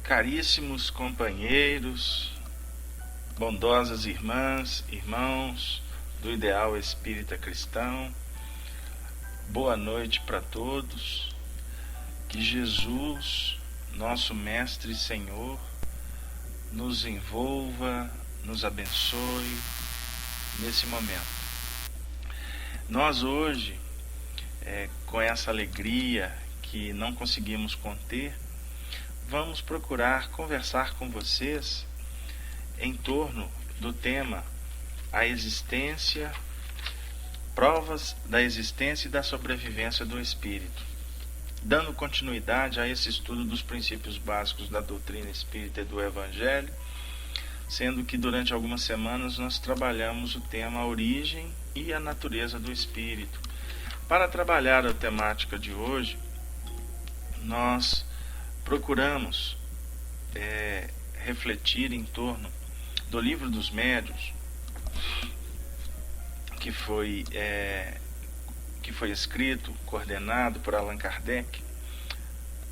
Caríssimos companheiros, bondosas irmãs, irmãos do Ideal Espírita Cristão, boa noite para todos. Que Jesus, nosso Mestre e Senhor, nos envolva, nos abençoe nesse momento. Nós hoje, com essa alegria que não conseguimos conter, vamos procurar conversar com vocês em torno do tema a existência, provas da existência e da sobrevivência do Espírito, dando continuidade a esse estudo dos princípios básicos da doutrina espírita e do Evangelho, sendo que durante algumas semanas nós trabalhamos o tema a origem e a natureza do Espírito. Para trabalhar a temática de hoje, nós procuramos refletir em torno do Livro dos Médiuns, que foi escrito, coordenado por Allan Kardec,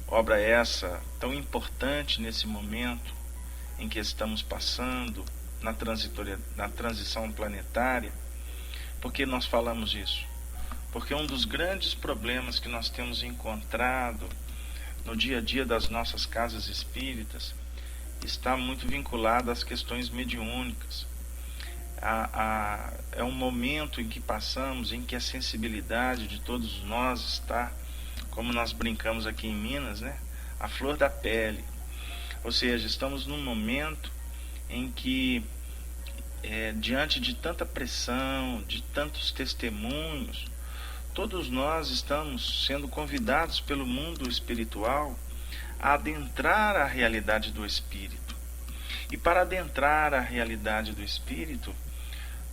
obra essa tão importante nesse momento em que estamos passando na transição planetária. Por que nós falamos isso? Porque um dos grandes problemas que nós temos encontrado no dia a dia das nossas casas espíritas está muito vinculado às questões mediúnicas. É um momento em que passamos, em que a sensibilidade de todos nós está, como nós brincamos aqui em Minas, a flor da pele. Ou seja, estamos num momento em que, diante de tanta pressão, de tantos testemunhos, todos nós estamos sendo convidados pelo mundo espiritual a adentrar a realidade do Espírito. E para adentrar a realidade do Espírito,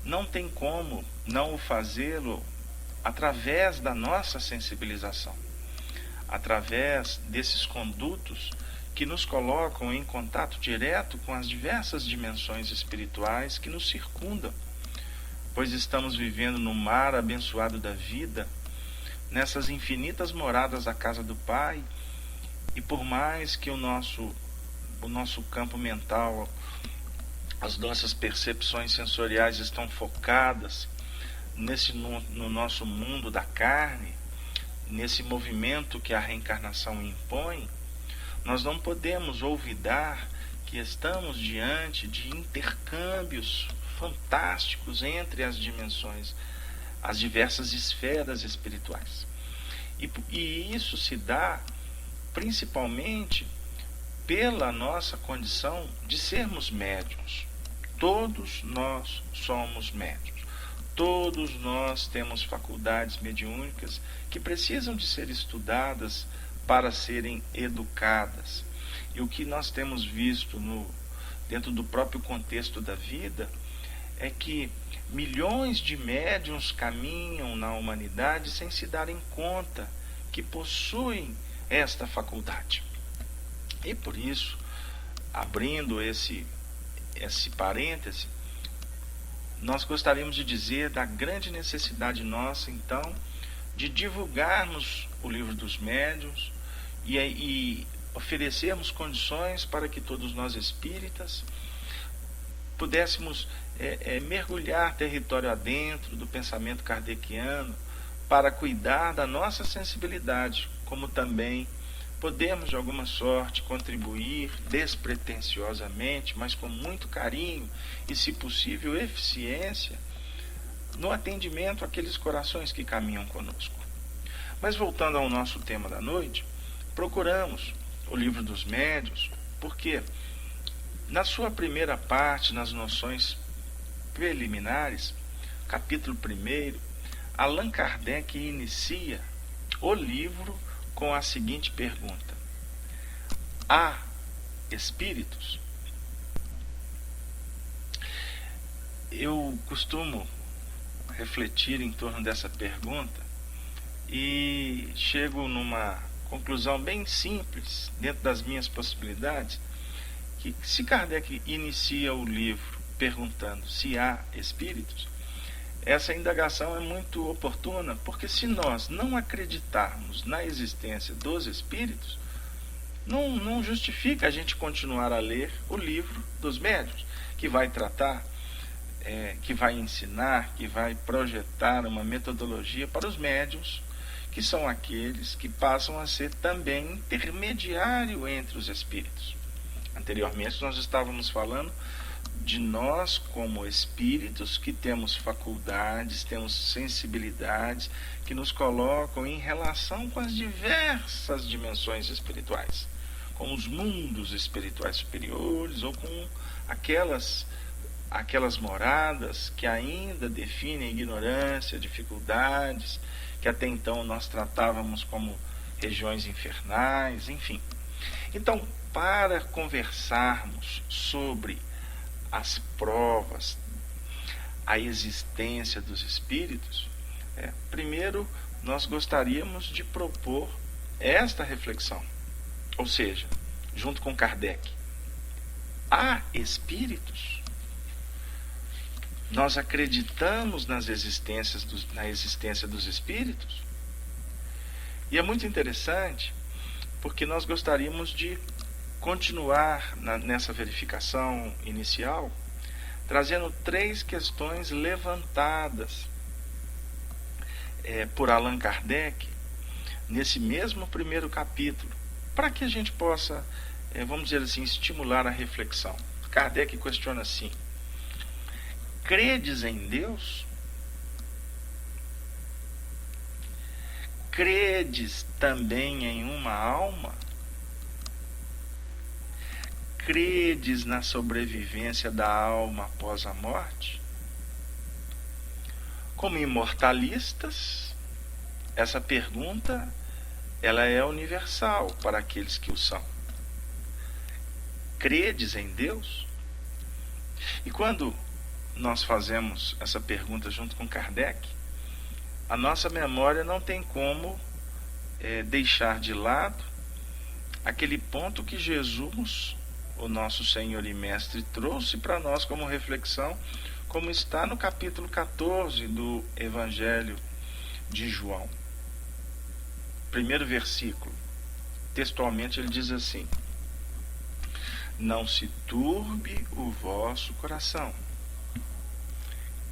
não tem como não o fazê-lo através da nossa sensibilização, através desses condutos que nos colocam em contato direto com as diversas dimensões espirituais que nos circundam, pois estamos vivendo no mar abençoado da vida, nessas infinitas moradas da casa do Pai, e por mais que o nosso campo mental, as nossas percepções sensoriais estão focadas no nosso mundo da carne, nesse movimento que a reencarnação impõe, nós não podemos olvidar que estamos diante de intercâmbios fantásticos entre as dimensões, as diversas esferas espirituais. E isso se dá principalmente pela nossa condição de sermos médiuns. Todos nós somos médiuns. Todos nós temos faculdades mediúnicas que precisam de ser estudadas para serem educadas. E o que nós temos visto dentro do próprio contexto da vida é que milhões de médiuns caminham na humanidade sem se darem conta que possuem esta faculdade. E por isso, abrindo esse parêntese, nós gostaríamos de dizer da grande necessidade nossa, então, de divulgarmos o Livro dos Médiuns e oferecermos condições para que todos nós espíritas pudéssemos mergulhar território adentro do pensamento kardeciano para cuidar da nossa sensibilidade, como também podemos de alguma sorte contribuir despretensiosamente, mas com muito carinho e, se possível, eficiência no atendimento àqueles corações que caminham conosco. Mas voltando ao nosso tema da noite, procuramos o Livro dos Médiuns porque na sua primeira parte, nas noções preliminares, capítulo 1, Allan Kardec inicia o livro com a seguinte pergunta: há espíritos? Eu costumo refletir em torno dessa pergunta e chego numa conclusão bem simples, dentro das minhas possibilidades, que se Kardec inicia o livro perguntando se há espíritos, essa indagação é muito oportuna, porque se nós não acreditarmos na existência dos espíritos, não justifica a gente continuar a ler o livro dos médiuns, que vai tratar, que vai ensinar, que vai projetar uma metodologia para os médiuns, que são aqueles que passam a ser também intermediário entre os espíritos. Anteriormente nós estávamos falando de nós como espíritos que temos faculdades, temos sensibilidades que nos colocam em relação com as diversas dimensões espirituais, com os mundos espirituais superiores ou com aquelas moradas que ainda definem ignorância, dificuldades, que até então nós tratávamos como regiões infernais, enfim. Então, para conversarmos sobre as provas, a existência dos espíritos, primeiro nós gostaríamos de propor esta reflexão, ou seja, junto com Kardec, há espíritos? Nós acreditamos na existência dos espíritos? E é muito interessante, porque nós gostaríamos de continuar nessa verificação inicial, trazendo 3 questões levantadas por Allan Kardec, nesse mesmo primeiro capítulo, para que a gente possa, vamos dizer assim, estimular a reflexão. Kardec questiona assim: credes em Deus? Credes também em uma alma? Credes na sobrevivência da alma após a morte? Como imortalistas, essa pergunta ela é universal para aqueles que o são. Credes em Deus? E quando nós fazemos essa pergunta junto com Kardec, a nossa memória não tem como deixar de lado aquele ponto que Jesus, o nosso Senhor e Mestre, trouxe para nós como reflexão, como está no capítulo 14 do Evangelho de João. Primeiro versículo, textualmente ele diz assim: não se turbe o vosso coração.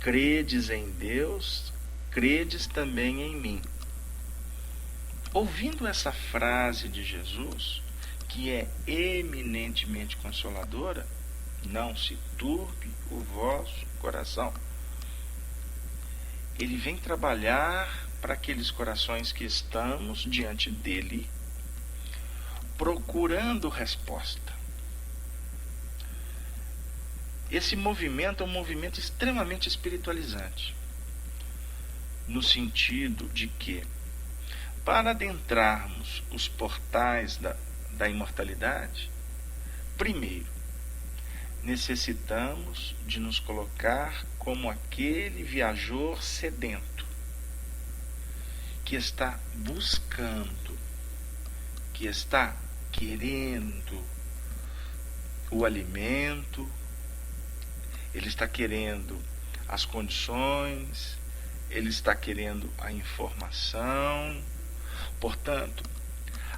Credes em Deus, credes também em mim. Ouvindo essa frase de Jesus, que é eminentemente consoladora, não se turbe o vosso coração, ele vem trabalhar para aqueles corações que estamos diante dele, procurando resposta. Esse movimento é um movimento extremamente espiritualizante, no sentido de que, para adentrarmos os portais da imortalidade, primeiro, necessitamos de nos colocar como aquele viajor sedento, que está buscando, que está querendo o alimento, ele está querendo as condições, ele está querendo a informação. Portanto,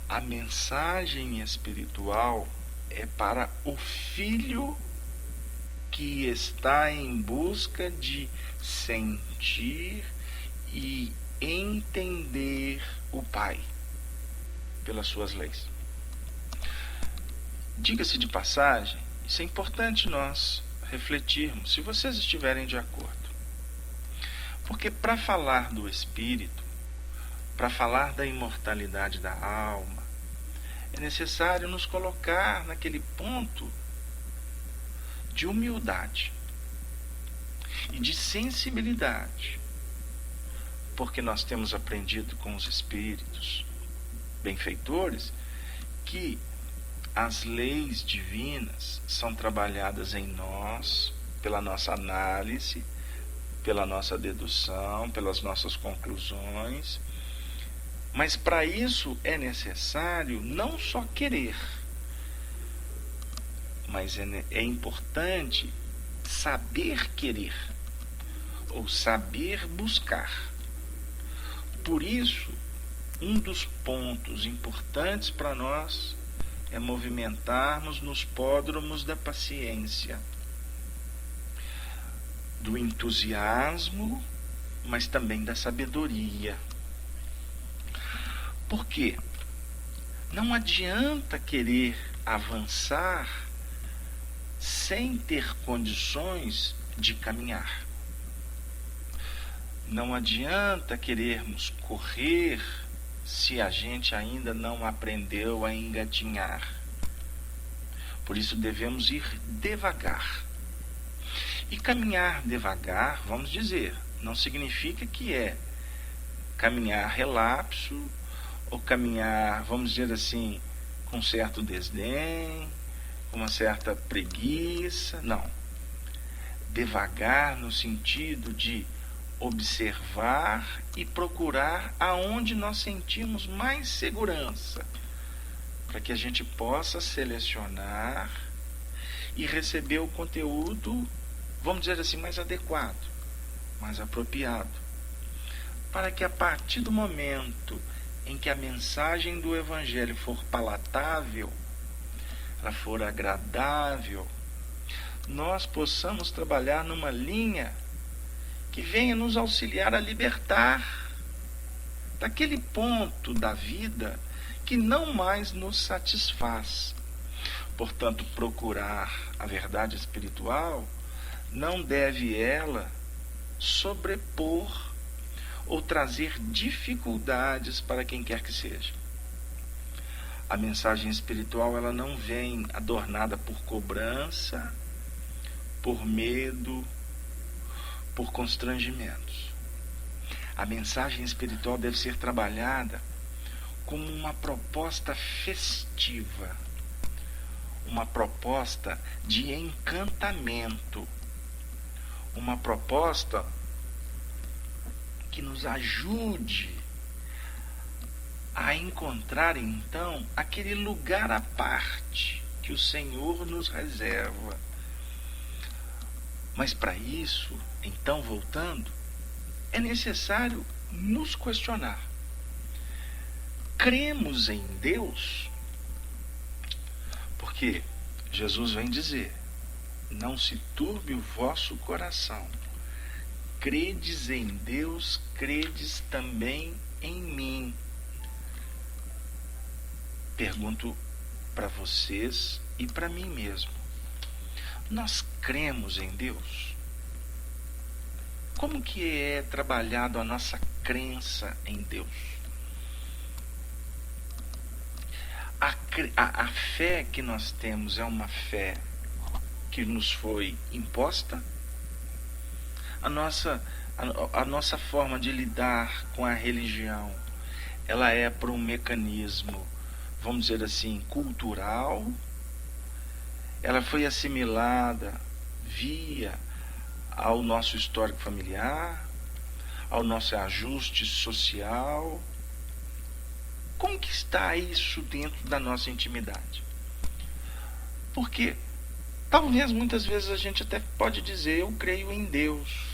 a mensagem espiritual é para o filho que está em busca de sentir e entender o Pai pelas suas leis. Diga-se de passagem, isso é importante nós refletirmos, se vocês estiverem de acordo. Porque para falar do espírito, para falar da imortalidade da alma, é necessário nos colocar naquele ponto de humildade e de sensibilidade, porque nós temos aprendido com os espíritos benfeitores que as leis divinas são trabalhadas em nós pela nossa análise, pela nossa dedução, pelas nossas conclusões, mas para isso é necessário não só querer, mas é importante saber querer, ou saber buscar. Por isso, um dos pontos importantes para nós é movimentarmos nos pódromos da paciência, do entusiasmo, mas também da sabedoria. Por quê? Não adianta querer avançar sem ter condições de caminhar. Não adianta querermos correr se a gente ainda não aprendeu a engatinhar. Por isso devemos ir devagar. E caminhar devagar, vamos dizer, não significa que é caminhar relapso ou caminhar, vamos dizer assim, com certo desdém, com uma certa preguiça. Não. Devagar no sentido de observar e procurar aonde nós sentimos mais segurança, para que a gente possa selecionar e receber o conteúdo, vamos dizer assim, mais adequado, mais apropriado, para que a partir do momento em que a mensagem do Evangelho for palatável, ela for agradável, nós possamos trabalhar numa linha que venha nos auxiliar a libertar daquele ponto da vida que não mais nos satisfaz. Portanto, procurar a verdade espiritual não deve ela sobrepor ou trazer dificuldades para quem quer que seja. A mensagem espiritual ela não vem adornada por cobrança, por medo, por constrangimentos. A mensagem espiritual deve ser trabalhada como uma proposta festiva, uma proposta de encantamento, uma proposta que nos ajude a encontrar então aquele lugar à parte que o Senhor nos reserva. Mas para isso, então voltando, é necessário nos questionar. Cremos em Deus? Porque Jesus vem dizer: não se turbe o vosso coração. Credes em Deus, credes também em mim. Pergunto para vocês e para mim mesmo. Nós cremos em Deus? Como que é trabalhado a nossa crença em Deus? A fé que nós temos é uma fé que nos foi imposta? A nossa forma de lidar com a religião, ela é por um mecanismo, vamos dizer assim, cultural? Ela foi assimilada via ao nosso histórico familiar, ao nosso ajuste social? Como que está isso dentro da nossa intimidade? Porque talvez muitas vezes a gente até pode dizer: eu creio em Deus.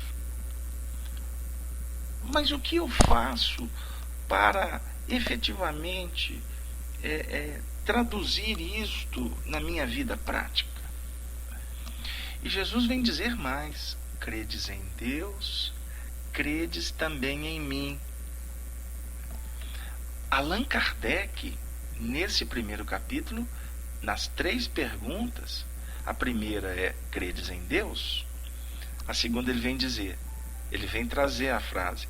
Mas o que eu faço para efetivamente traduzir isto na minha vida prática? E Jesus vem dizer mais: credes em Deus, credes também em mim. Allan Kardec, nesse primeiro capítulo, nas 3 perguntas, a primeira é: credes em Deus? A segunda ele vem trazer a frase: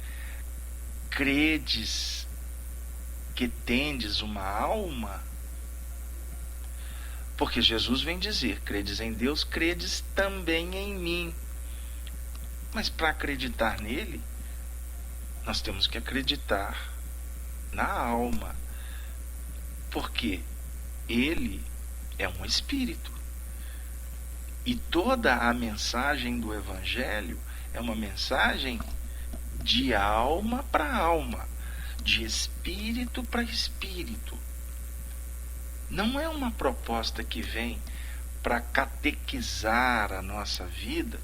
credes que tendes uma alma? Porque Jesus vem dizer: credes em Deus, credes também em mim. Mas para acreditar nele, nós temos que acreditar na alma, porque ele é um espírito. E toda a mensagem do Evangelho é uma mensagem de alma para alma, de espírito para espírito. Não é uma proposta que vem para catequizar a nossa vida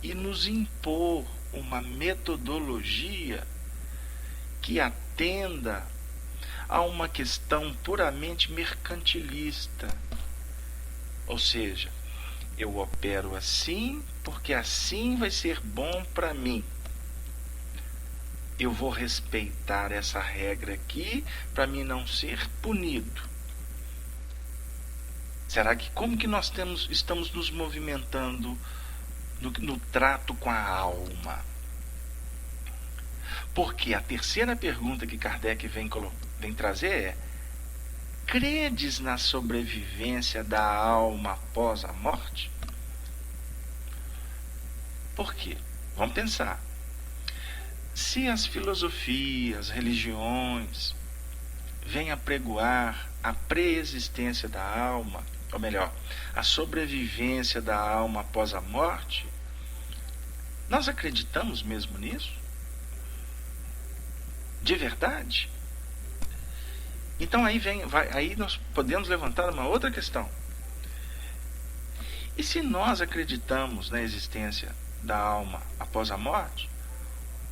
e nos impor uma metodologia que atenda a uma questão puramente mercantilista. Ou seja, eu opero assim porque assim vai ser bom para mim. Eu vou respeitar essa regra aqui para mim não ser punido. Será que como que nós estamos nos movimentando no trato com a alma? Porque a terceira pergunta que Kardec vem trazer é: credes na sobrevivência da alma após a morte? Por quê? Vamos pensar. Se as filosofias, religiões vêm apregoar a preexistência da alma, ou melhor, a sobrevivência da alma após a morte, nós acreditamos mesmo nisso? De verdade? Então aí nós podemos levantar uma outra questão. E se nós acreditamos na existência da alma após a morte,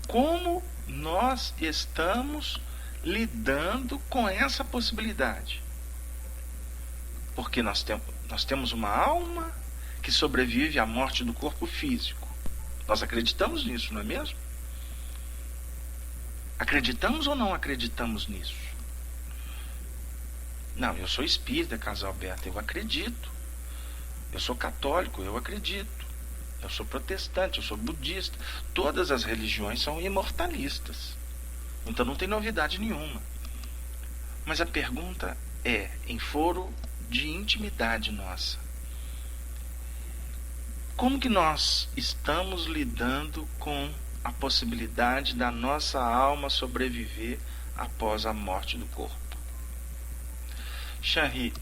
como nós estamos lidando com essa possibilidade? Porque nós temos uma alma que sobrevive à morte do corpo físico. Nós acreditamos nisso, não é mesmo? Acreditamos ou não acreditamos nisso? Não, eu sou espírita, Carlos Alberto, eu acredito. Eu sou católico, eu acredito. Eu sou protestante, eu sou budista. Todas as religiões são imortalistas. Então não tem novidade nenhuma. Mas a pergunta é, em foro de intimidade nossa, como que nós estamos lidando com a possibilidade da nossa alma sobreviver após a morte do corpo? Chanri,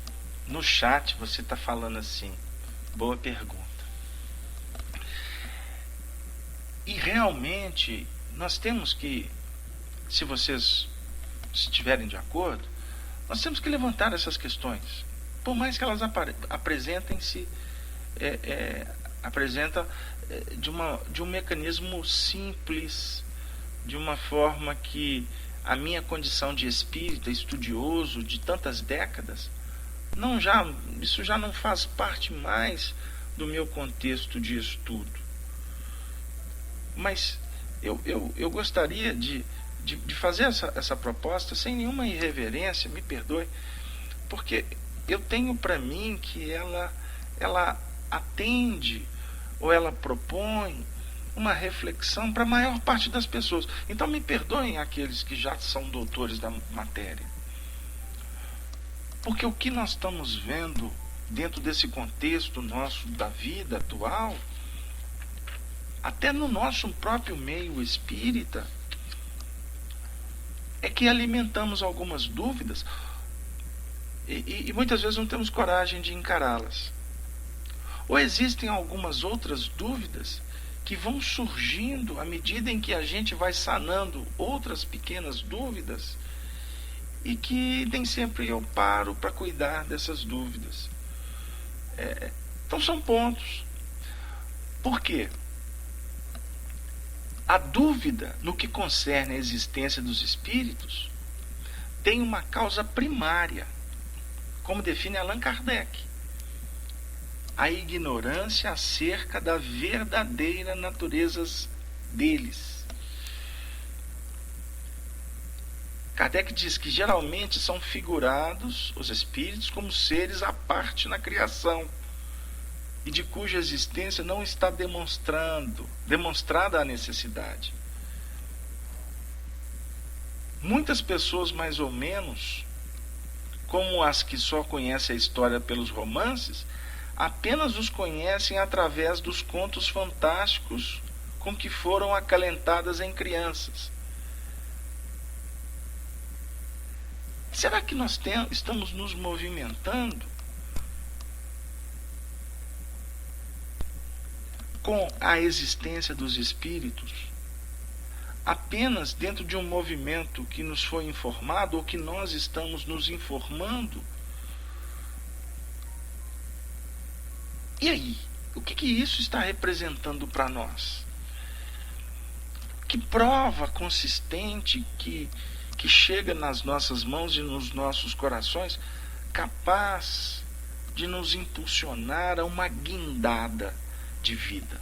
no chat você está falando assim, boa pergunta. E realmente nós temos que, se vocês estiverem de acordo, nós temos que levantar essas questões, por mais que elas apresentem-se de um mecanismo simples, de uma forma que a minha condição de espírita estudioso de tantas décadas, isso já não faz parte mais do meu contexto de estudo. Mas eu gostaria de fazer essa proposta sem nenhuma irreverência, me perdoe, porque eu tenho para mim que ela atende ou ela propõe uma reflexão para a maior parte das pessoas. Então me perdoem aqueles que já são doutores da matéria. Porque o que nós estamos vendo dentro desse contexto nosso da vida atual, até no nosso próprio meio espírita, é que alimentamos algumas dúvidas e muitas vezes não temos coragem de encará-las. Ou existem algumas outras dúvidas que vão surgindo à medida em que a gente vai sanando outras pequenas dúvidas e que nem sempre eu paro para cuidar dessas dúvidas. Então são pontos. Por quê? A dúvida no que concerne a existência dos espíritos tem uma causa primária, como define Allan Kardec: a ignorância acerca da verdadeira natureza deles. Kardec diz que geralmente são figurados os espíritos como seres à parte na criação e de cuja existência não está demonstrada a necessidade. Muitas pessoas, mais ou menos, como as que só conhecem a história pelos romances, apenas os conhecem através dos contos fantásticos com que foram acalentadas em crianças. Será que nós estamos nos movimentando com a existência dos espíritos apenas dentro de um movimento que nos foi informado ou que nós estamos nos informando? E aí? O que isso está representando para nós? Que prova consistente que que chega nas nossas mãos e nos nossos corações, capaz de nos impulsionar a uma guindada de vida.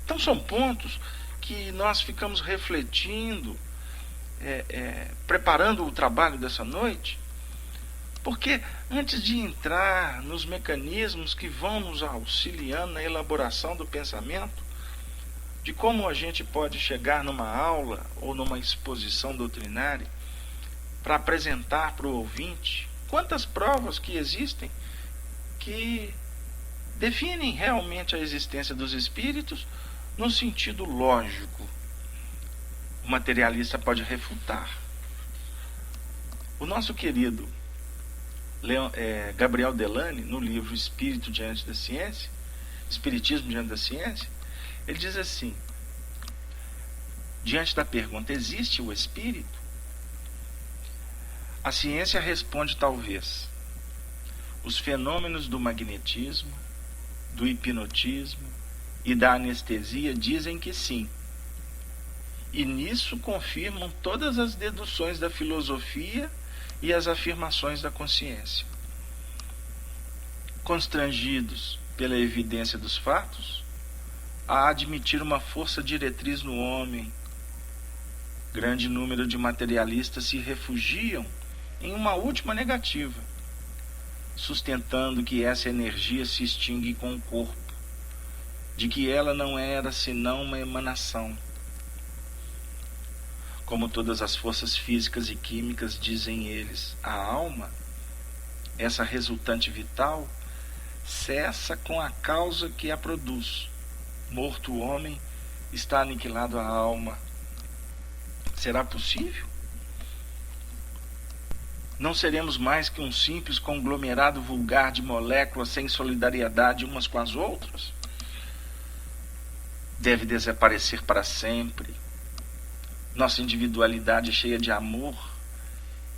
Então são pontos que nós ficamos refletindo, preparando o trabalho dessa noite, porque antes de entrar nos mecanismos que vão nos auxiliando na elaboração do pensamento, de como a gente pode chegar numa aula ou numa exposição doutrinária para apresentar para o ouvinte quantas provas que existem que definem realmente a existência dos espíritos no sentido lógico. O materialista pode refutar. O nosso querido Gabriel Delany, no livro Espiritismo Diante da Ciência, ele diz assim, diante da pergunta, existe o espírito? A ciência responde talvez. Os fenômenos do magnetismo, do hipnotismo e da anestesia dizem que sim. E nisso confirmam todas as deduções da filosofia e as afirmações da consciência. Constrangidos pela evidência dos fatos, a admitir uma força diretriz no homem, grande número de materialistas se refugiam em uma última negativa, sustentando que essa energia se extingue com o corpo, de que ela não era senão uma emanação. Como todas as forças físicas e químicas, dizem eles, a alma, essa resultante vital, cessa com a causa que a produz. Morto o homem, está aniquilado a alma. Será possível? Não seremos mais que um simples conglomerado vulgar de moléculas sem solidariedade umas com as outras? Deve desaparecer para sempre. Nossa individualidade cheia de amor,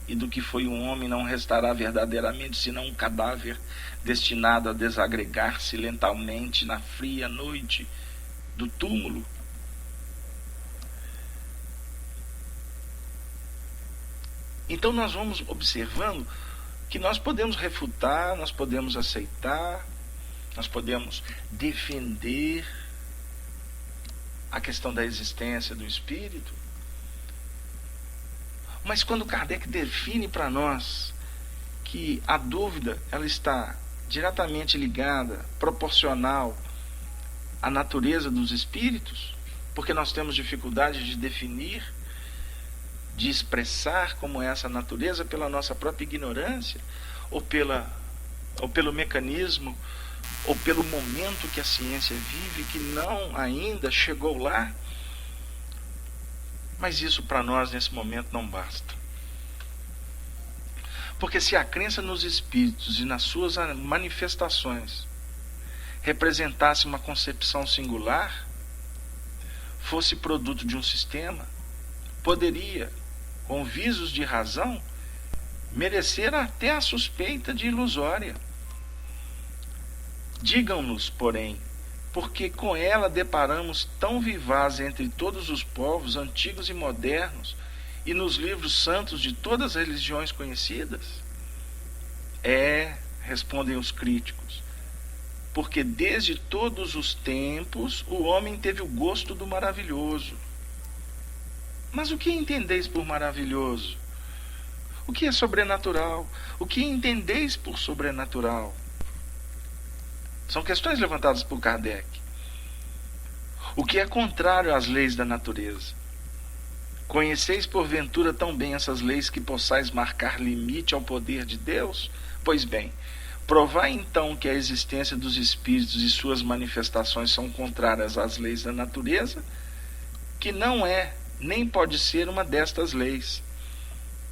e do que foi um homem não restará verdadeiramente senão um cadáver destinado a desagregar-se lentamente na fria noite do túmulo. Então nós vamos observando que nós podemos refutar, nós podemos aceitar, nós podemos defender a questão da existência do espírito. Mas quando Kardec define para nós que a dúvida ela está diretamente ligada, proporcional à natureza dos espíritos, porque nós temos dificuldade de definir, de expressar como é essa natureza pela nossa própria ignorância, ou pelo mecanismo, ou pelo momento que a ciência vive, que não ainda chegou lá. Mas isso para nós nesse momento não basta. Porque se a crença nos espíritos e nas suas manifestações representasse uma concepção singular, fosse produto de um sistema, poderia, com visos de razão, merecer até a suspeita de ilusória. Digam-nos, porém, porque com ela deparamos tão vivaz entre todos os povos, antigos e modernos, e nos livros santos de todas as religiões conhecidas? Respondem os críticos, porque desde todos os tempos o homem teve o gosto do maravilhoso. Mas o que entendeis por maravilhoso? O que é sobrenatural? O que entendeis por sobrenatural? São questões levantadas por Kardec. O que é contrário às leis da natureza? Conheceis porventura tão bem essas leis que possais marcar limite ao poder de Deus? Pois bem, provai então que a existência dos espíritos e suas manifestações são contrárias às leis da natureza, que não é, nem pode ser uma destas leis.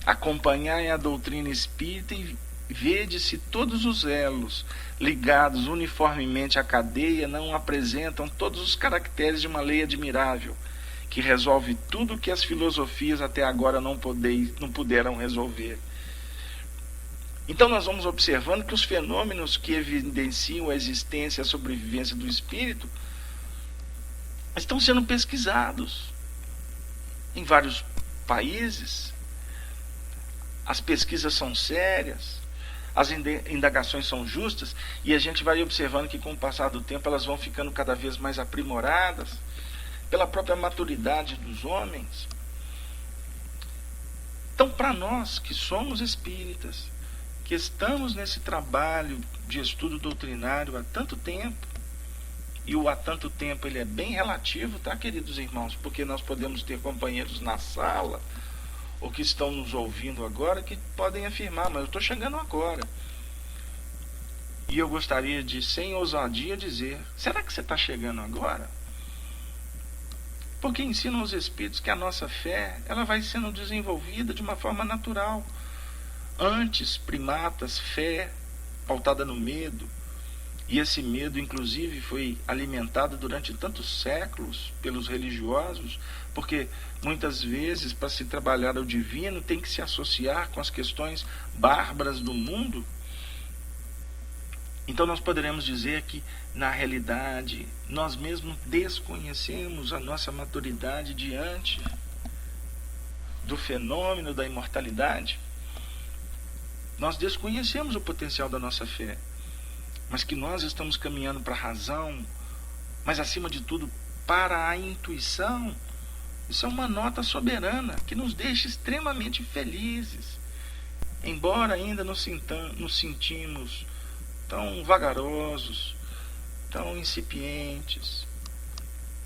Acompanhai a doutrina espírita e vede se todos os elos ligados uniformemente à cadeia não apresentam todos os caracteres de uma lei admirável, que resolve tudo o que as filosofias até agora não puderam resolver. Então nós vamos observando que os fenômenos que evidenciam a existência e a sobrevivência do espírito estão sendo pesquisados. em vários países. As pesquisas são sérias, as indagações são justas, e a gente vai observando que com o passar do tempo elas vão ficando cada vez mais aprimoradas pela própria maturidade dos homens. Então, para nós que somos espíritas, que estamos nesse trabalho de estudo doutrinário há tanto tempo, e o há tanto tempo ele é bem relativo, tá, queridos irmãos? Porque nós podemos ter companheiros na sala, ou que estão nos ouvindo agora, que podem afirmar, mas eu estou chegando agora. E eu gostaria de, sem ousadia, dizer, será que você está chegando agora? Porque ensinam os espíritos que a nossa fé, ela vai sendo desenvolvida de uma forma natural. Antes, primatas, fé pautada no medo, e esse medo, inclusive, foi alimentado durante tantos séculos pelos religiosos, porque muitas vezes, para se trabalhar o divino, tem que se associar com as questões bárbaras do mundo. Então nós poderemos dizer que, na realidade, nós mesmos desconhecemos a nossa maturidade diante do fenômeno da imortalidade. Nós desconhecemos o potencial da nossa fé, mas que nós estamos caminhando para a razão, mas acima de tudo para a intuição. Isso é uma nota soberana que nos deixa extremamente felizes, embora ainda nos sentimos tão vagarosos, tão incipientes,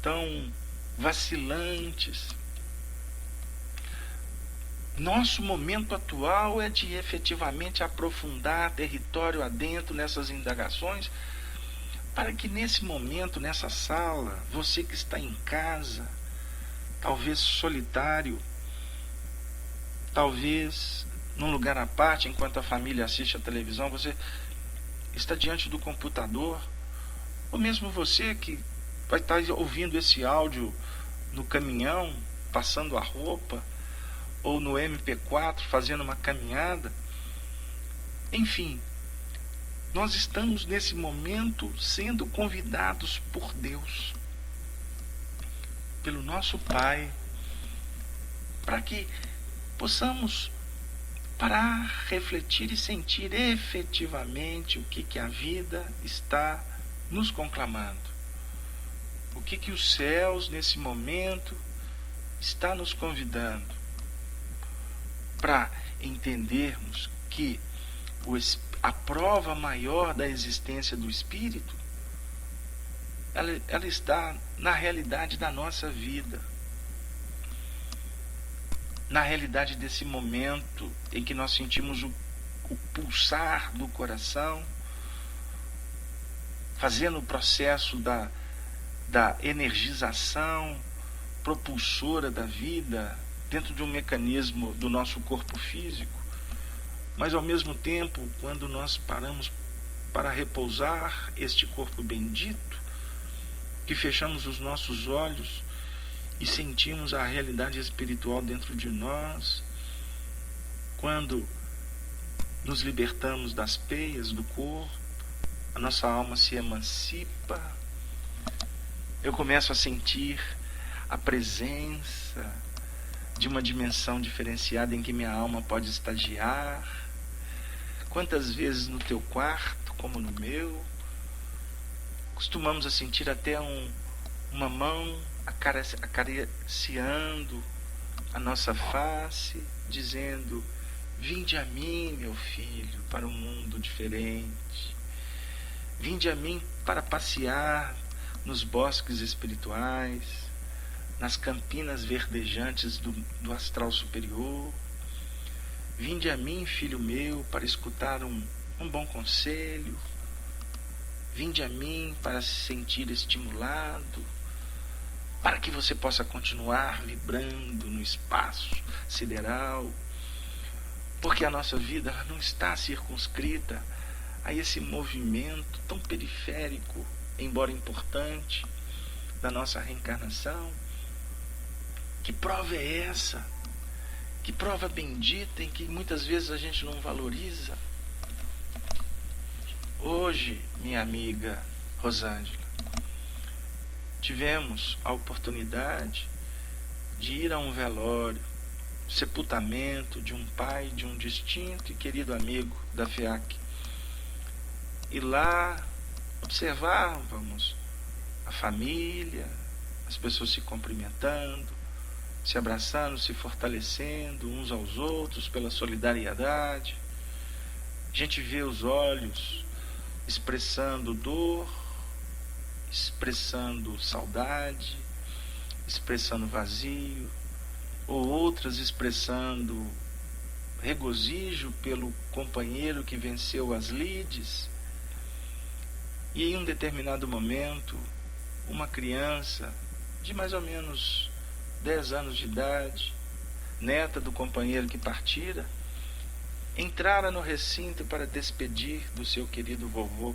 tão vacilantes. Nosso momento atual é de efetivamente aprofundar território adentro nessas indagações, para que nesse momento, nessa sala, você que está em casa, talvez solitário, talvez num lugar à parte, enquanto a família assiste a televisão, você está diante do computador, ou mesmo você que vai estar ouvindo esse áudio no caminhão, passando a roupa, ou no MP4, fazendo uma caminhada. Enfim, nós estamos nesse momento sendo convidados por Deus, pelo nosso Pai, para que possamos parar, refletir e sentir efetivamente o que a vida está nos conclamando. O que os céus nesse momento está nos convidando, para entendermos que a prova maior da existência do Espírito, ela está na realidade da nossa vida, na realidade desse momento em que nós sentimos o pulsar do coração, fazendo o processo da energização propulsora da vida dentro de um mecanismo do nosso corpo físico. Mas ao mesmo tempo, quando nós paramos para repousar este corpo bendito, que fechamos os nossos olhos e sentimos a realidade espiritual dentro de nós, quando nos libertamos das peias do corpo, a nossa alma se emancipa, eu começo a sentir a presença de uma dimensão diferenciada em que minha alma pode estagiar. Quantas vezes no teu quarto, como no meu, costumamos a sentir até uma mão acariciando a nossa face, dizendo: vinde a mim, meu filho, para um mundo diferente. Vinde a mim para passear nos bosques espirituais, nas campinas verdejantes do astral superior. Vinde a mim, filho meu, para escutar um bom conselho. Vinde a mim para se sentir estimulado, para que você possa continuar vibrando no espaço sideral, porque a nossa vida não está circunscrita a esse movimento tão periférico, embora importante, da nossa reencarnação. Que prova é essa? Que prova bendita em que muitas vezes a gente não valoriza? Hoje, minha amiga Rosângela, tivemos a oportunidade de ir a um velório, sepultamento de um pai de um distinto e querido amigo da FEAC. E lá observávamos a família, as pessoas se cumprimentando, se abraçando, se fortalecendo uns aos outros pela solidariedade. A gente vê os olhos expressando dor, expressando saudade, expressando vazio, ou outras expressando regozijo pelo companheiro que venceu as lides. E em um determinado momento, uma criança de mais ou menos 10 anos de idade, neta do companheiro que partira, entrara no recinto para despedir do seu querido vovô.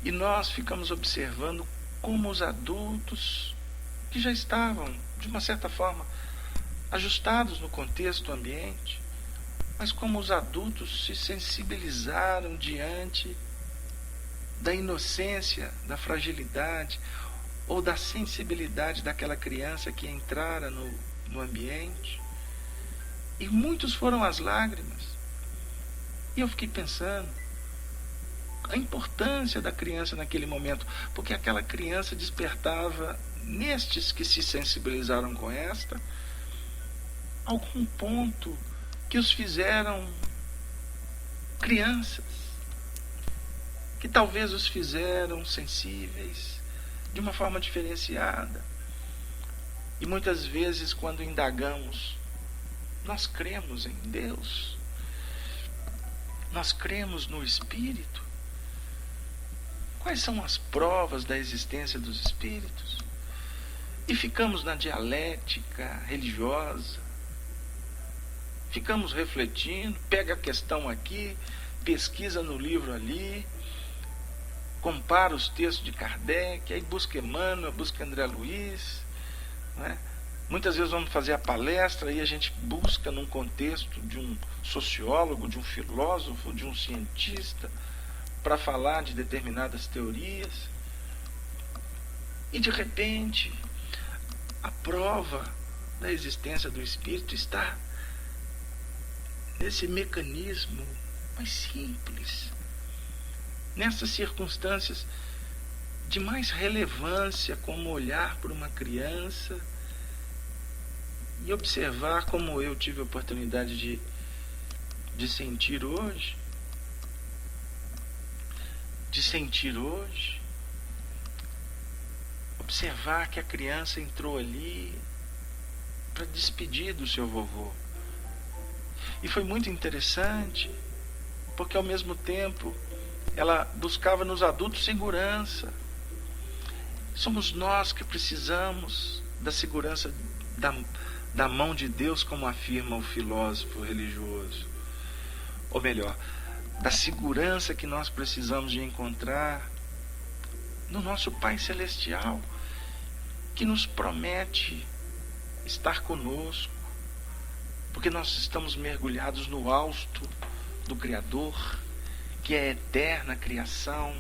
E nós ficamos observando como os adultos, que já estavam, de uma certa forma, ajustados no contexto ambiente, mas como os adultos se sensibilizaram diante da inocência, da fragilidade ou da sensibilidade daquela criança que entrara no ambiente. E muitos foram as lágrimas. E eu fiquei pensando a importância da criança naquele momento, porque aquela criança despertava nestes que se sensibilizaram com esta algum ponto que os fizeram crianças, que talvez os fizeram sensíveis de uma forma diferenciada. E muitas vezes, quando indagamos, nós cremos em Deus, nós cremos no Espírito. Quais são as provas da existência dos Espíritos? E ficamos na dialética religiosa, ficamos refletindo, pega a questão aqui, pesquisa no livro ali, compara os textos de Kardec, aí busca Emmanuel, busca André Luiz, né? Muitas vezes vamos fazer a palestra e a gente busca num contexto de um sociólogo, de um filósofo, de um cientista, para falar de determinadas teorias. E de repente, a prova da existência do Espírito está nesse mecanismo mais simples, nessas circunstâncias de mais relevância, como olhar para uma criança e observar, como eu tive a oportunidade de sentir hoje, observar que a criança entrou ali para despedir do seu vovô. E foi muito interessante, porque ao mesmo tempo ela buscava nos adultos segurança. Somos nós que precisamos da segurança da mão de Deus, como afirma o filósofo religioso. Ou melhor, da segurança que nós precisamos de encontrar no nosso Pai Celestial, que nos promete estar conosco, porque nós estamos mergulhados no hausto do Criador, que é eterna criação,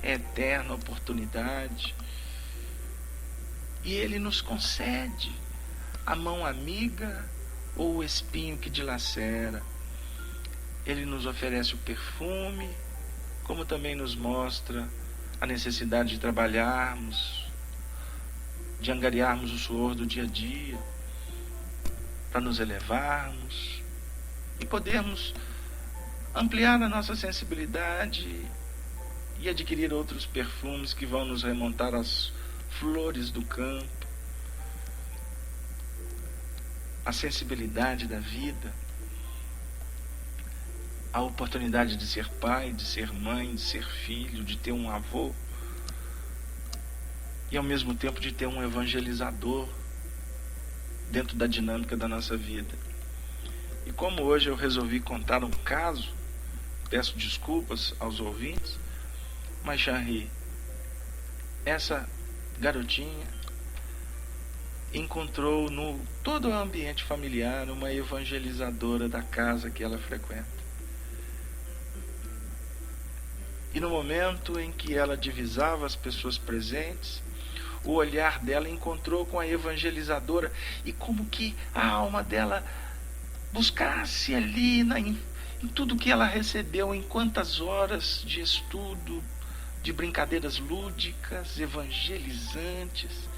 é eterna oportunidade. E Ele nos concede a mão amiga ou o espinho que dilacera. Ele nos oferece o perfume, como também nos mostra a necessidade de trabalharmos, de angariarmos o suor do dia a dia, para nos elevarmos e podermos ampliar a nossa sensibilidade e adquirir outros perfumes que vão nos remontar às flores do campo, a sensibilidade da vida, a oportunidade de ser pai, de ser mãe, de ser filho, de ter um avô e ao mesmo tempo de ter um evangelizador dentro da dinâmica da nossa vida. E como hoje eu resolvi contar um caso, peço desculpas aos ouvintes, mas Jean-Ri, essa garotinha encontrou no todo o ambiente familiar uma evangelizadora da casa que ela frequenta. E no momento em que ela divisava as pessoas presentes, o olhar dela encontrou com a evangelizadora, e como que a alma dela buscasse ali em tudo que ela recebeu, em quantas horas de estudo, de brincadeiras lúdicas, evangelizantes,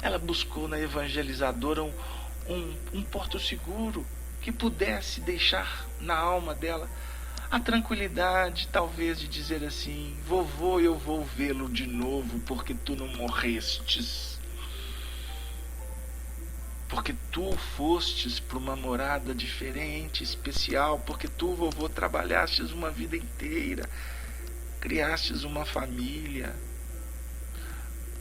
ela buscou na evangelizadora um porto seguro que pudesse deixar na alma dela a tranquilidade, talvez, de dizer assim: vovô, eu vou vê-lo de novo, porque tu não morrestes, porque tu fostes para uma morada diferente, especial, porque tu, vovô, trabalhastes uma vida inteira, criastes uma família,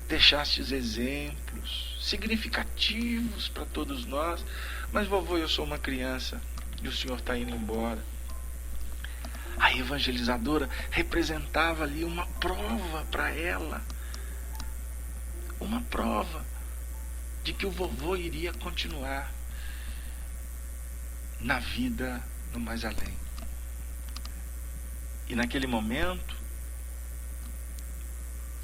deixastes exemplos significativos para todos nós. Mas, vovô, eu sou uma criança e o senhor está indo embora. A evangelizadora representava ali uma prova para ela, uma prova de que o vovô iria continuar na vida no mais além. E naquele momento,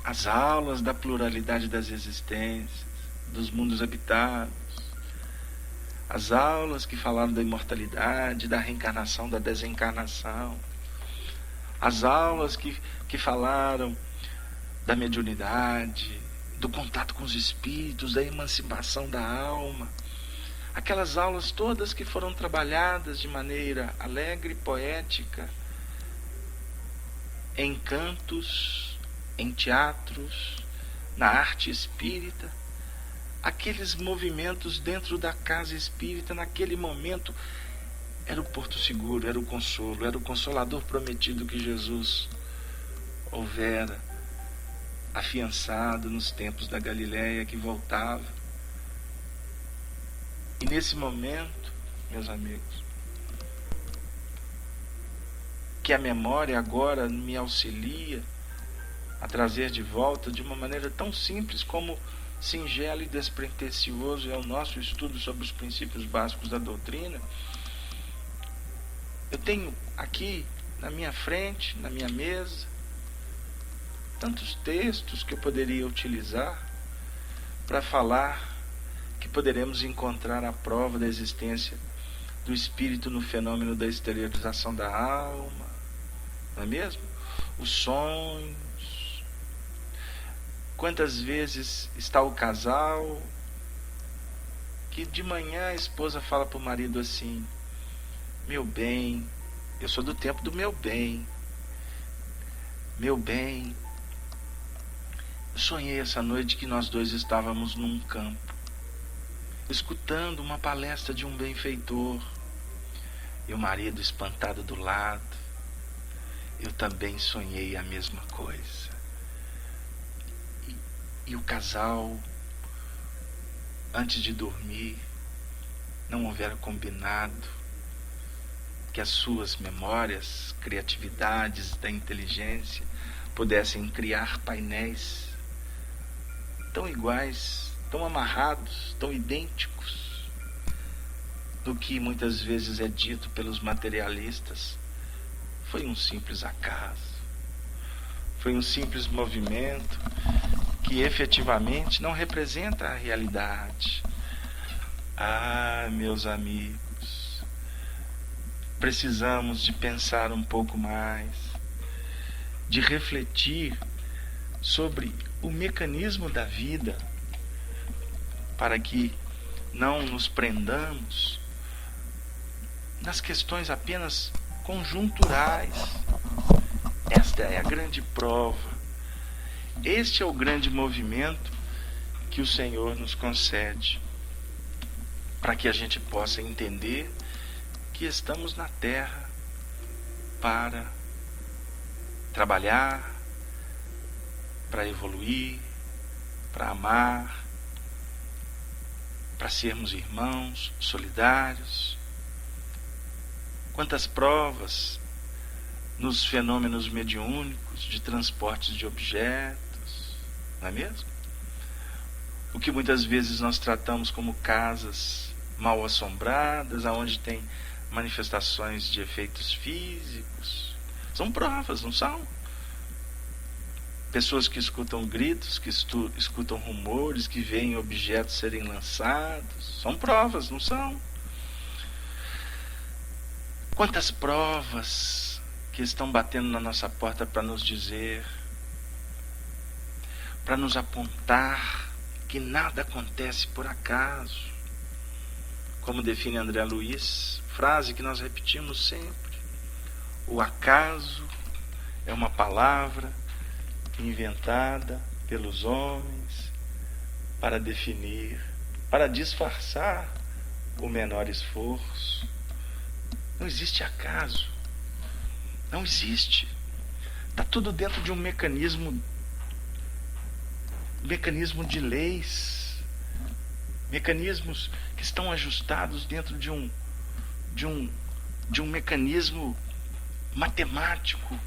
as aulas da pluralidade das existências, dos mundos habitados, as aulas que falaram da imortalidade, da reencarnação, da desencarnação, as aulas que falaram da mediunidade, do contato com os espíritos, da emancipação da alma, aquelas aulas todas que foram trabalhadas de maneira alegre, poética, em cantos, em teatros, na arte espírita, aqueles movimentos dentro da casa espírita, naquele momento, era o porto seguro, era o consolo, era o consolador prometido que Jesus houvera afiançado nos tempos da Galileia, que voltava. E nesse momento, meus amigos, que a memória agora me auxilia a trazer de volta de uma maneira tão simples como singelo e despretensioso é o nosso estudo sobre os princípios básicos da doutrina. Eu tenho aqui na minha frente, na minha mesa, tantos textos que eu poderia utilizar para falar que poderemos encontrar a prova da existência do espírito no fenômeno da exteriorização da alma, não é mesmo? Os sonhos. Quantas vezes está o casal que de manhã a esposa fala para o marido assim: meu bem, eu sou do tempo do meu bem. Meu bem, eu sonhei essa noite que nós dois estávamos num campo, escutando uma palestra de um benfeitor. E o marido espantado do lado. Eu também sonhei a mesma coisa. E o casal, antes de dormir, não houvera combinado que as suas memórias, criatividades da inteligência pudessem criar painéis tão iguais, tão amarrados, tão idênticos do que muitas vezes é dito pelos materialistas. Foi um simples acaso, foi um simples movimento que efetivamente não representa a realidade. Ah, meus amigos, precisamos de pensar um pouco mais, de refletir sobre o mecanismo da vida, para que não nos prendamos nas questões apenas conjunturais. Esta é a grande prova. Este é o grande movimento que o Senhor nos concede, para que a gente possa entender que estamos na Terra para trabalhar, para evoluir, para amar, para sermos irmãos solidários. Quantas provas nos fenômenos mediúnicos de transportes de objetos, não é mesmo? O que muitas vezes nós tratamos como casas mal assombradas, aonde tem manifestações de efeitos físicos, são provas, não são? pessoas que escutam gritos, que escutam rumores, que veem objetos serem lançados. São provas, não são? Quantas provas que estão batendo na nossa porta para nos dizer, para nos apontar que nada acontece por acaso. Como define André Luiz, frase que nós repetimos sempre: o acaso é uma palavra inventada pelos homens para definir, para disfarçar o menor esforço. Não existe acaso. Não existe. Está tudo dentro de um mecanismo de leis, mecanismos que estão ajustados dentro de um mecanismo matemático,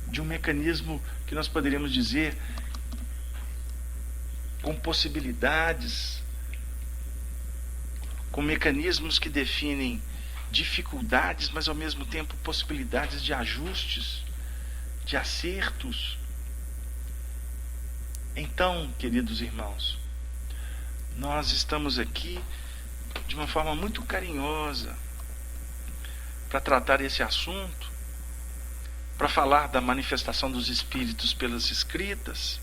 de um mecanismo que nós poderíamos dizer com possibilidades, com mecanismos que definem dificuldades, mas ao mesmo tempo possibilidades de ajustes, de acertos. Então, queridos irmãos, nós estamos aqui de uma forma muito carinhosa para tratar esse assunto, para falar da manifestação dos Espíritos pelas escritas,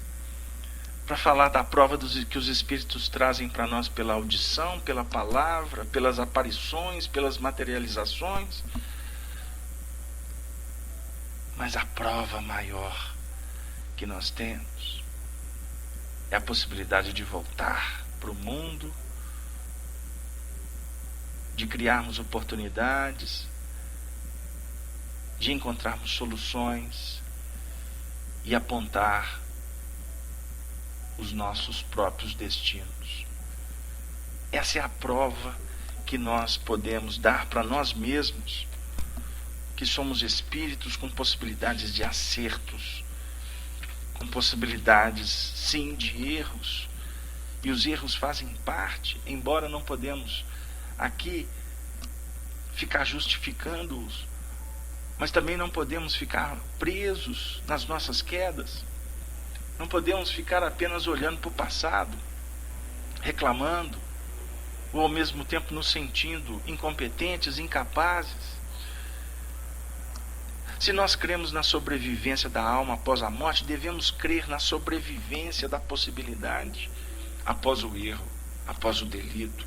para falar da prova que os Espíritos trazem para nós pela audição, pela palavra, pelas aparições, pelas materializações. Mas a prova maior que nós temos é a possibilidade de voltar para o mundo, de criarmos oportunidades, de encontrarmos soluções e apontar os nossos próprios destinos. Essa é a prova que nós podemos dar para nós mesmos, que somos espíritos com possibilidades de acertos, com possibilidades, sim, de erros. E os erros fazem parte, embora não podemos aqui ficar justificando-os, mas também não podemos ficar presos nas nossas quedas. Não podemos ficar apenas olhando para o passado, reclamando, ou ao mesmo tempo nos sentindo incompetentes, incapazes. Se nós cremos na sobrevivência da alma após a morte, devemos crer na sobrevivência da possibilidade após o erro, após o delito.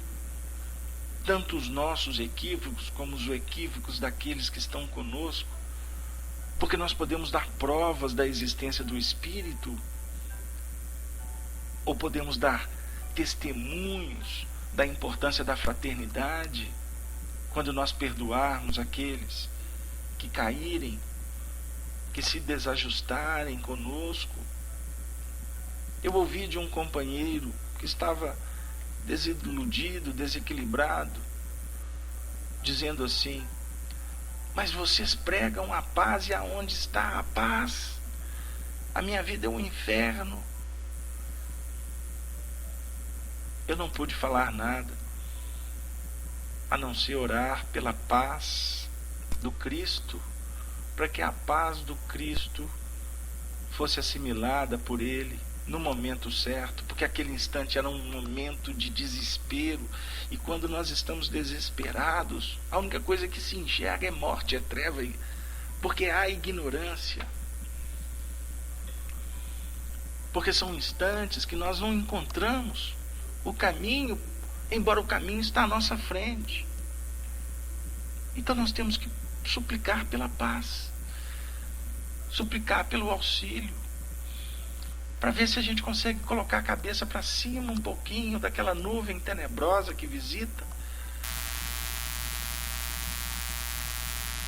Tanto os nossos equívocos como os equívocos daqueles que estão conosco, porque nós podemos dar provas da existência do Espírito, ou podemos dar testemunhos da importância da fraternidade, quando nós perdoarmos aqueles que caírem, que se desajustarem conosco. Eu ouvi de um companheiro que estava desiludido, desequilibrado, dizendo assim: mas vocês pregam a paz, e aonde está a paz? A minha vida é um inferno. Eu não pude falar nada, a não ser orar pela paz do Cristo, para que a paz do Cristo fosse assimilada por ele no momento certo, porque aquele instante era um momento de desespero, e quando nós estamos desesperados, a única coisa que se enxerga é morte, é treva, porque há ignorância, porque são instantes que nós não encontramos o caminho, embora o caminho está à nossa frente. Então nós temos que suplicar pela paz, suplicar pelo auxílio, para ver se a gente consegue colocar a cabeça para cima um pouquinho daquela nuvem tenebrosa que visita.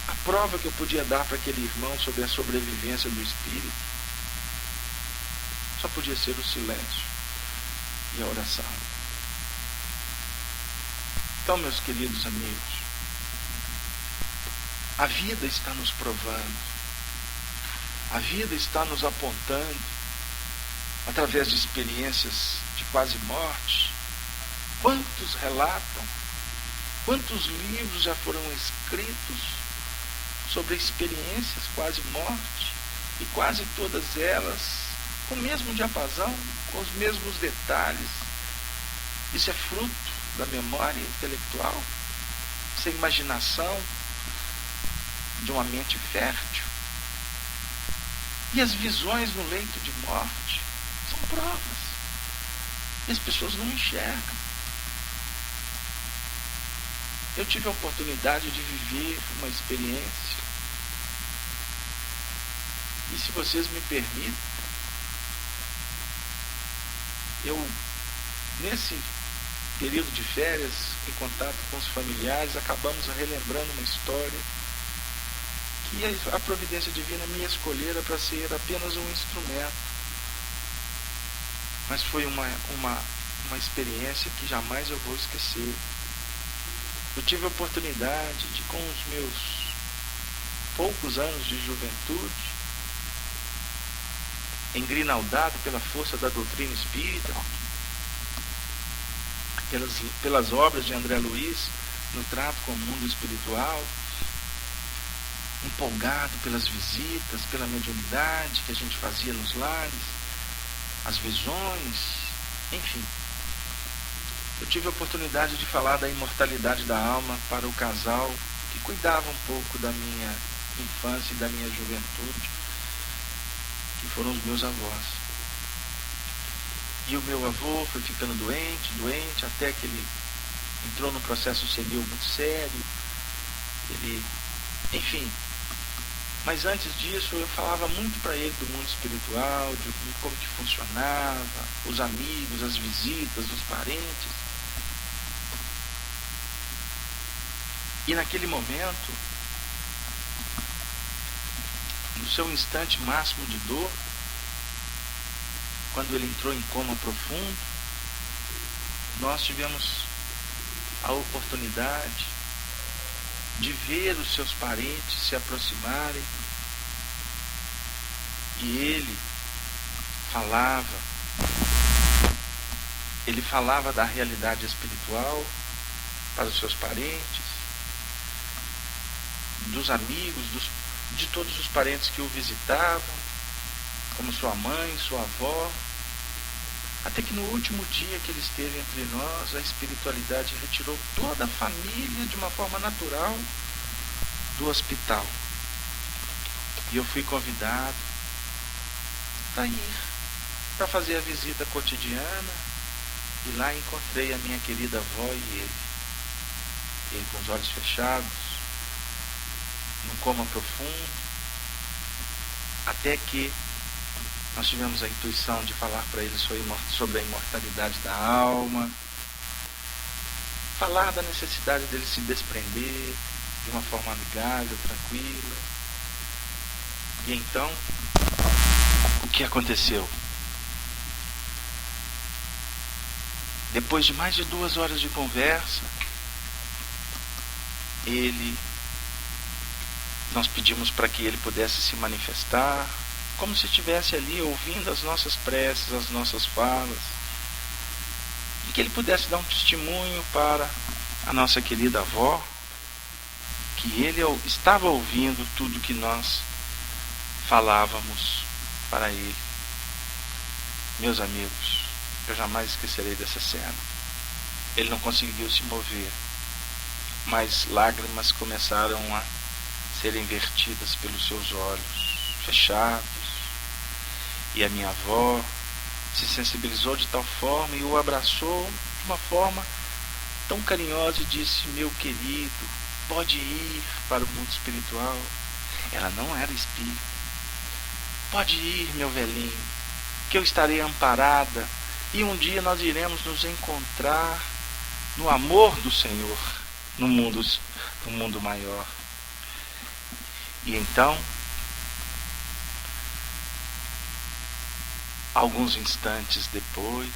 A prova que eu podia dar para aquele irmão sobre a sobrevivência do Espírito só podia ser o silêncio e a oração. Então, meus queridos amigos, a vida está nos provando, a vida está nos apontando, através de experiências de quase morte. Quantos relatam, quantos livros já foram escritos sobre experiências quase morte, e quase todas elas com o mesmo diapasão, com os mesmos detalhes. Isso é fruto da memória intelectual, essa imaginação de uma mente fértil. E as visões no leito de morte são provas. E as pessoas não enxergam. Eu tive a oportunidade de viver uma experiência. E se vocês me permitem, eu, nesse período de férias, em contato com os familiares, acabamos relembrando uma história que a providência divina me escolhera para ser apenas um instrumento. Mas foi uma experiência que jamais eu vou esquecer. Eu tive a oportunidade de, com os meus poucos anos de juventude, engrinaldado pela força da doutrina espírita, pelas obras de André Luiz no trato com o mundo espiritual, empolgado pelas visitas, pela mediunidade que a gente fazia nos lares, as visões, enfim. Eu tive a oportunidade de falar da imortalidade da alma para o casal que cuidava um pouco da minha infância e da minha juventude, que foram os meus avós. E o meu avô foi ficando doente, até que ele entrou num processo senil muito sério. Enfim. Mas antes disso, eu falava muito para ele do mundo espiritual, de como que funcionava, os amigos, as visitas, os parentes. E naquele momento, no seu instante máximo de dor, quando ele entrou em coma profundo, nós tivemos a oportunidade de ver os seus parentes se aproximarem, e ele falava da realidade espiritual para os seus parentes, dos amigos, de todos os parentes que o visitavam, como sua mãe, sua avó, até que no último dia que ele esteve entre nós, a espiritualidade retirou toda a família de uma forma natural do hospital. E eu fui convidado para ir, para fazer a visita cotidiana, e lá encontrei a minha querida avó e ele com os olhos fechados, num coma profundo, até que nós tivemos a intuição de falar para ele sobre a imortalidade da alma, falar da necessidade dele se desprender de uma forma amigável, tranquila. E então, o que aconteceu? Depois de mais de 2 horas de conversa, nós pedimos para que ele pudesse se manifestar, como se estivesse ali ouvindo as nossas preces, as nossas falas, e que ele pudesse dar um testemunho para a nossa querida avó, que ele estava ouvindo tudo que nós falávamos para ele. Meus amigos, eu jamais esquecerei dessa cena. Ele não conseguiu se mover, mas lágrimas começaram a serem vertidas pelos seus olhos fechados. E a minha avó se sensibilizou de tal forma e o abraçou de uma forma tão carinhosa e disse: meu querido, pode ir para o mundo espiritual. Ela não era espírita. Pode ir, meu velhinho, que eu estarei amparada, e um dia nós iremos nos encontrar no amor do Senhor, no mundo maior. E então, alguns instantes depois,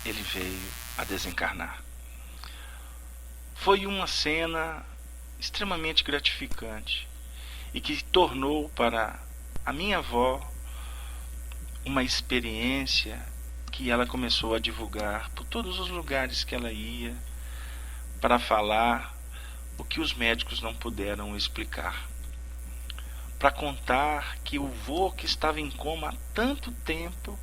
ele veio a desencarnar. Foi uma cena extremamente gratificante e que tornou para a minha avó uma experiência que ela começou a divulgar por todos os lugares que ela ia, para falar o que os médicos não puderam explicar. para contar que o vô, que estava em coma há tanto tempo,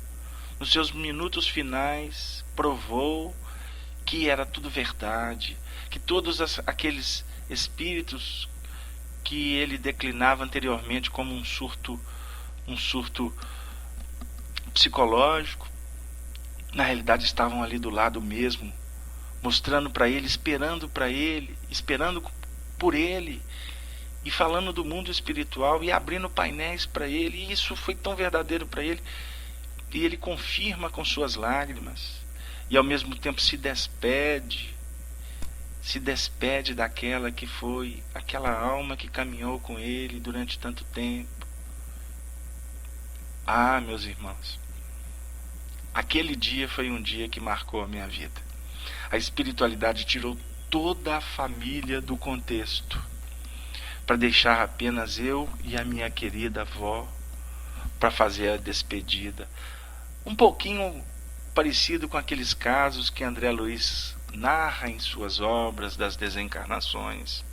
nos seus minutos finais, provou que era tudo verdade, que todos aqueles espíritos que ele declinava anteriormente como um surto psicológico, na realidade estavam ali do lado mesmo, mostrando para ele, esperando por ele, e falando do mundo espiritual e abrindo painéis para ele. E isso foi tão verdadeiro para ele, e ele confirma com suas lágrimas, e ao mesmo tempo se despede daquela que foi aquela alma que caminhou com ele durante tanto tempo. Ah, meus irmãos, aquele dia foi um dia que marcou a minha vida. A espiritualidade tirou toda a família do contexto para deixar apenas eu e a minha querida avó para fazer a despedida. Um pouquinho parecido com aqueles casos que André Luiz narra em suas obras das desencarnações.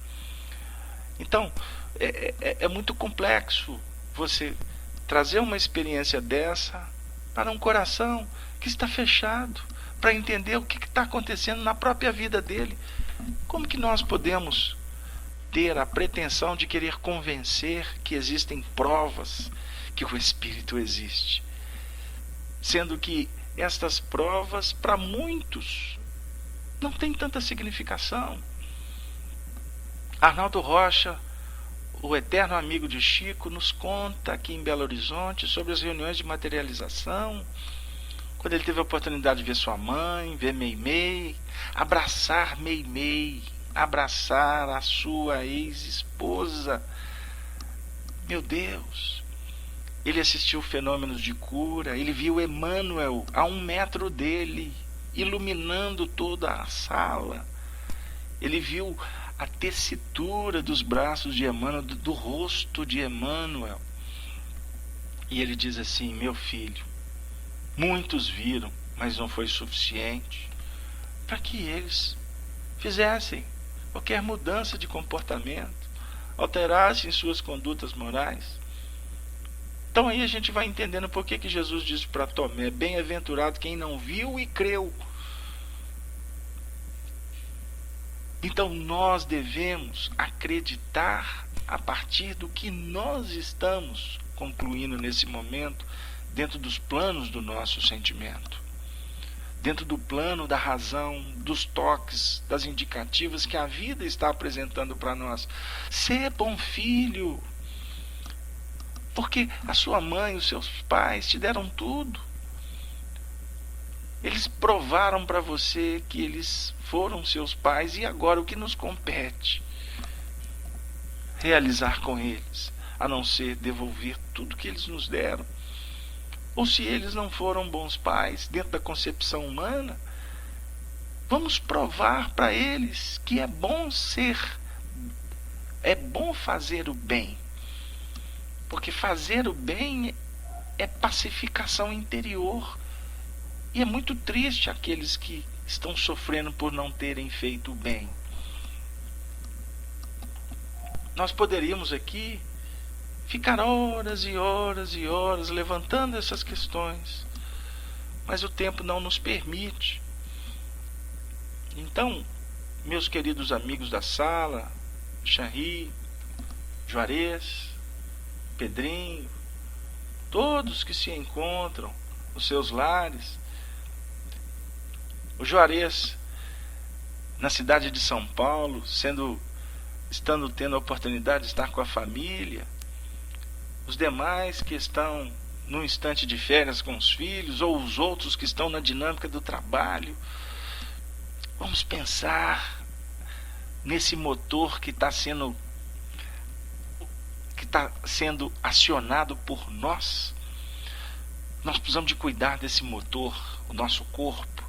Então, é muito complexo você trazer uma experiência dessa para um coração que está fechado, para entender o que está acontecendo na própria vida dele. Como que nós podemos ter a pretensão de querer convencer que existem provas que o Espírito existe, sendo que estas provas, para muitos, não têm tanta significação? Arnaldo Rocha, o eterno amigo de Chico, nos conta aqui em Belo Horizonte sobre as reuniões de materialização, quando ele teve a oportunidade de ver sua mãe, ver Meimei, abraçar Meimei, abraçar a sua ex-esposa. Meu Deus! Ele assistiu fenômenos de cura, ele viu Emmanuel a 1 metro dele, iluminando toda a sala. Ele viu a tessitura dos braços de Emmanuel, do rosto de Emmanuel. E ele diz assim: meu filho, muitos viram, mas não foi suficiente para que eles fizessem qualquer mudança de comportamento, alterassem suas condutas morais. Então aí a gente vai entendendo por que Jesus disse para Tomé: bem-aventurado quem não viu e creu. Então nós devemos acreditar a partir do que nós estamos concluindo nesse momento, dentro dos planos do nosso sentimento, dentro do plano da razão, dos toques, das indicativas que a vida está apresentando para nós. Ser bom filho, porque a sua mãe, os seus pais te deram tudo. Eles provaram para você que eles foram seus pais, e agora o que nos compete? Realizar com eles, a não ser devolver tudo que eles nos deram. Ou se eles não foram bons pais dentro da concepção humana, vamos provar para eles que é bom fazer o bem. Porque fazer o bem é pacificação interior. E é muito triste aqueles que estão sofrendo por não terem feito o bem. Nós poderíamos aqui ficar horas e horas e horas levantando essas questões, mas o tempo não nos permite. Então, meus queridos amigos da sala, Chanri, Juarez, Pedrinho, todos que se encontram nos seus lares, o Juarez na cidade de São Paulo, tendo a oportunidade de estar com a família, os demais que estão num instante de férias com os filhos, ou os outros que estão na dinâmica do trabalho. Vamos pensar nesse motor que está sendo acionado por nós. Nós precisamos de cuidar desse motor, o nosso corpo.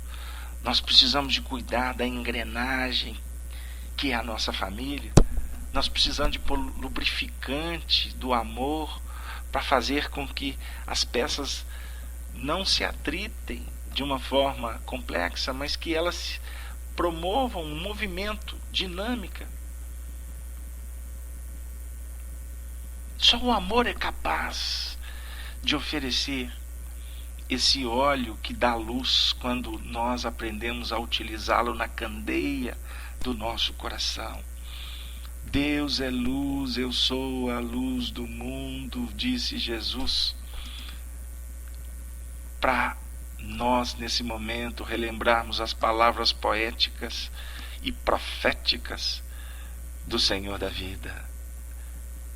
Nós precisamos de cuidar da engrenagem que é a nossa família. Nós precisamos de pôr lubrificante do amor para fazer com que as peças não se atritem de uma forma complexa, mas que elas promovam um movimento, dinâmica. Só o amor é capaz de oferecer esse óleo que dá luz quando nós aprendemos a utilizá-lo na candeia do nosso coração. Deus é luz, eu sou a luz do mundo, disse Jesus. Para nós, nesse momento, relembrarmos as palavras poéticas e proféticas do Senhor da vida,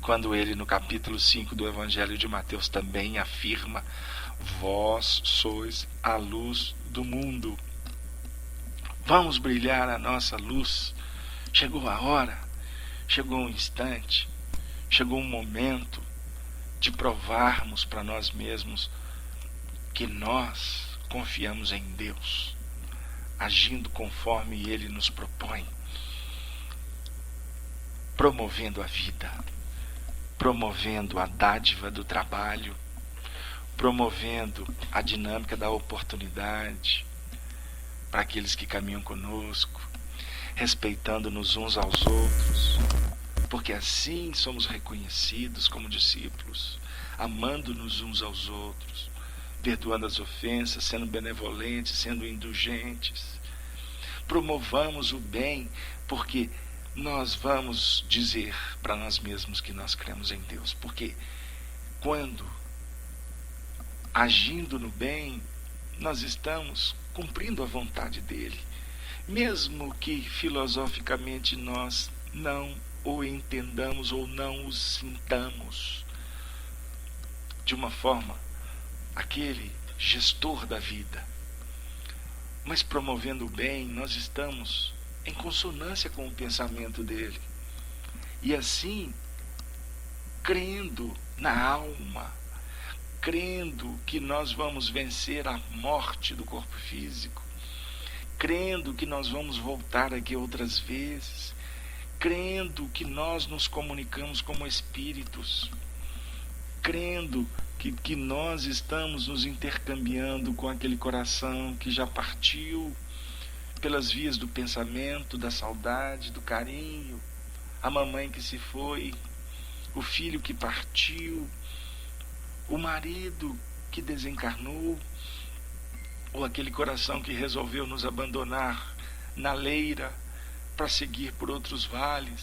quando ele, no capítulo 5 do Evangelho de Mateus, também afirma: vós sois a luz do mundo. Vamos brilhar a nossa luz. Chegou a hora, chegou um instante, chegou um momento de provarmos para nós mesmos que nós confiamos em Deus, agindo conforme Ele nos propõe, promovendo a vida, promovendo a dádiva do trabalho, promovendo a dinâmica da oportunidade para aqueles que caminham conosco, respeitando-nos uns aos outros, porque assim somos reconhecidos como discípulos, amando-nos uns aos outros, perdoando as ofensas, sendo benevolentes, sendo indulgentes. Promovamos o bem, porque nós vamos dizer para nós mesmos que nós cremos em Deus, porque quando agindo no bem, nós estamos cumprindo a vontade dele, mesmo que filosoficamente nós não o entendamos ou não o sintamos de uma forma, aquele gestor da vida. Mas promovendo o bem, nós estamos em consonância com o pensamento dele, e assim crendo na alma, crendo que nós vamos vencer a morte do corpo físico, crendo que nós vamos voltar aqui outras vezes, crendo que nós nos comunicamos como espíritos, crendo que nós estamos nos intercambiando com aquele coração que já partiu pelas vias do pensamento, da saudade, do carinho, a mamãe que se foi, o filho que partiu, o marido que desencarnou, ou aquele coração que resolveu nos abandonar na leira para seguir por outros vales.